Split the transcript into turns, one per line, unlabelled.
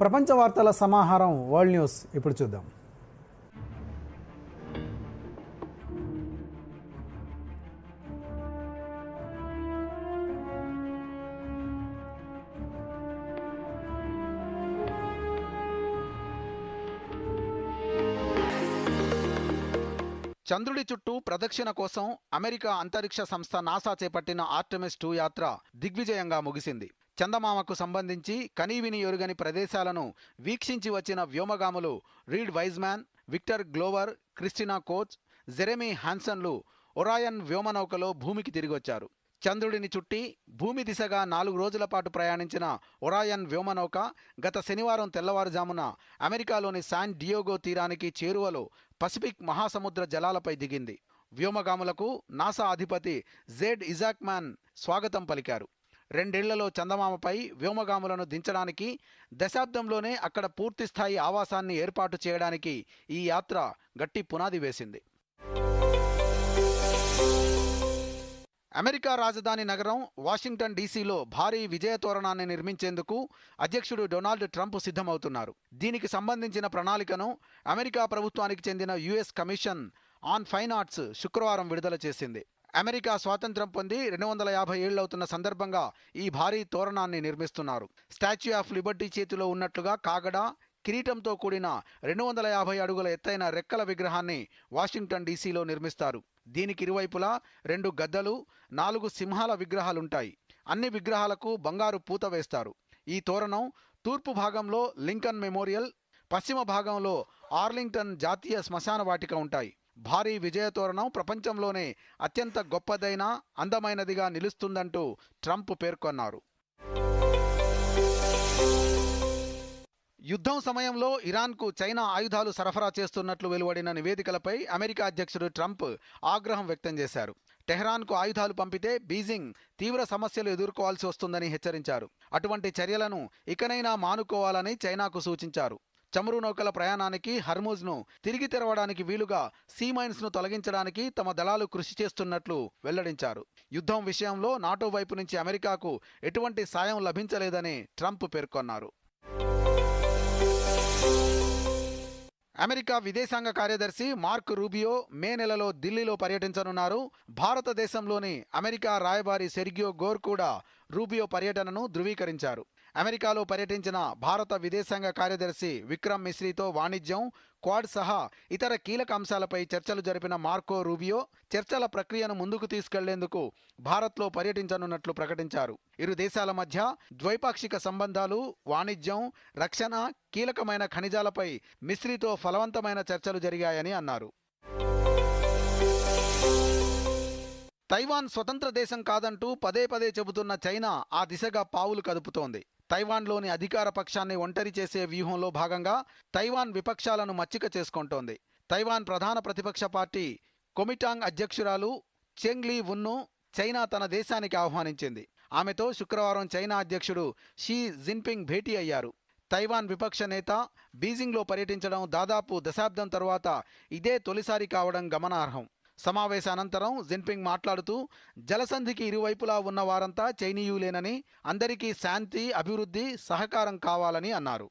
ప్రపంచ వార్తల సమాహారం వరల్డ్ న్యూస్ ఇప్పుడు చూద్దాం.
చంద్రుడి చుట్టూ ప్రదక్షిణ కోసం అమెరికా అంతరిక్ష సంస్థ నాసా చేపట్టిన ఆర్టెమిస్ 2 యాత్ర దిగ్విజయంగా ముగిసింది. చందమామకు సంబంధించి కనీవిని ఎరుగని ప్రదేశాలను వీక్షించి వచ్చిన వ్యోమగాములు Reid Wiseman, Victor Glover, Christina Koch, Jeremy హాన్సన్లు ఒరాయన్ వ్యోమనౌకలో భూమికి తిరిగొచ్చారు. చంద్రుడిని చుట్టి భూమి దిశగా 4 రోజుల పాటు ప్రయాణించిన ఒరాయన్ వ్యోమనౌక గత శనివారం తెల్లవారుజామున అమెరికాలోని శాన్ డియోగో తీరానికి చేరువలో పసిఫిక్ మహాసముద్ర జలాలపై దిగింది. వ్యోమగాములకు నాసా అధిపతి జెడ్ ఇజాక్మాన్ స్వాగతం పలికారు. 2 ఏళ్లలో చందమామపై వ్యోమగాములను దించడానికి, దశాబ్దంలోనే అక్కడ పూర్తిస్థాయి ఆవాసాన్ని ఏర్పాటు చేయడానికి ఈ యాత్ర గట్టి పునాది వేసింది. అమెరికా రాజధాని నగరం వాషింగ్టన్ డీసీలో భారీ విజయ తోరణాన్ని నిర్మించేందుకు అధ్యక్షుడు డొనాల్డ్ ట్రంప్ సిద్ధమవుతున్నారు. దీనికి సంబంధించిన ప్రణాళికను అమెరికా ప్రభుత్వానికి చెందిన US commission on fine arts శుక్రవారం విడుదల చేసింది. అమెరికా స్వాతంత్ర్యం పొంది 250 ఏళ్లవుతున్న సందర్భంగా ఈ భారీ తోరణాన్ని నిర్మిస్తున్నారు. స్టాచ్యూ ఆఫ్ లిబర్టీ చేతిలో ఉన్నట్లుగా కాగడ, కిరీటంతో కూడిన 250 అడుగుల ఎత్తైన రెక్కల విగ్రహాన్ని వాషింగ్టన్ డీసీలో నిర్మిస్తారు. దీనికి ఇరువైపులా 2 గద్దలు, 4 సింహాల విగ్రహాలుంటాయి. అన్ని విగ్రహాలకు బంగారు పూత వేస్తారు. ఈ తోరణం తూర్పు భాగంలో లింకన్ మెమోరియల్, పశ్చిమ భాగంలో ఆర్లింగ్టన్ జాతీయ శ్మశాన వాటిక ఉంటాయి. భారీ విజయ తోరణం ప్రపంచంలోనే అత్యంత గొప్పదైన, అందమైనదిగా నిలుస్తుందంటూ ట్రంప్ పేర్కొన్నారు. యుద్ధం సమయంలో ఇరాన్కు చైనా ఆయుధాలు సరఫరా చేస్తున్నట్లు వెలువడిన నివేదికలపై అమెరికా అధ్యక్షుడు ట్రంప్ ఆగ్రహం వ్యక్తం చేశారు. టెహ్రాన్కు ఆయుధాలు పంపితే బీజింగ్ తీవ్ర సమస్యలు ఎదుర్కోవాల్సి వస్తుందని హెచ్చరించారు. అటువంటి చర్యలను ఇకనైనా మానుకోవాలని చైనాకు సూచించారు. చమురు నౌకల ప్రయాణానికి హర్ముజ్ను తిరిగి తెరవడానికి వీలుగా సీమైన్స్ను తొలగించడానికి తమ దళాలు కృషి చేస్తున్నట్లు వెల్లడించారు. యుద్ధం విషయంలో నాటో వైపు నుంచి అమెరికాకు ఎటువంటి సాయం లభించలేదని ట్రంప్ పేర్కొన్నారు. అమెరికా విదేశాంగ కార్యదర్శి మార్క్ రూబియో మే నెలలో ఢిల్లీలో పర్యటించనున్నారు. భారతదేశంలోని అమెరికా రాయబారి సెర్గియో గోర్ కూడా రూబియో పర్యటనను ధృవీకరించారు. అమెరికాలో పర్యటించిన భారత విదేశాంగ కార్యదర్శి విక్రమ్ మిశ్రీతో వాణిజ్యం, క్వాడ్ సహా ఇతర కీలక అంశాలపై చర్చలు జరిపిన మార్కో రూబియో చర్చల ప్రక్రియను ముందుకు తీసుకెళ్లేందుకు భారత్లో పర్యటించనున్నట్లు ప్రకటించారు. ఇరు దేశాల మధ్య ద్వైపాక్షిక సంబంధాలు, వాణిజ్యం, రక్షణ, కీలకమైన ఖనిజాలపై మిశ్రీతో ఫలవంతమైన చర్చలు జరిగాయని అన్నారు. తైవాన్ స్వతంత్ర దేశం కాదంటూ పదే పదే చెబుతున్న చైనా ఆ దిశగా పావులు కదుపుతోంది. తైవాన్లోని అధికార పక్షాన్ని ఒంటరి చేసే వ్యూహంలో భాగంగా తైవాన్ విపక్షాలను మచ్చిక చేసుకుంటోంది. తైవాన్ ప్రధాన ప్రతిపక్ష పార్టీ కొమిటాంగ్ అధ్యక్షురాలు చెంగ్ లీ వున్ను చైనా తన దేశానికి ఆహ్వానించింది. ఆమెతో శుక్రవారం చైనా అధ్యక్షుడు షీ జిన్పింగ్ భేటీ అయ్యారు. తైవాన్ విపక్ష నేత బీజింగ్లో పర్యటించడం దాదాపు దశాబ్దం తరువాత ఇదే తొలిసారి కావడం గమనార్హం. సమావేశానంతరం జిన్పింగ్ మాట్లాడుతూ జలసంధికి ఇరువైపులా ఉన్న వారంతా చైనీయులేనని, అందరికీ శాంతి, అభివృద్ధి, సహకారం కావాలని అన్నారు.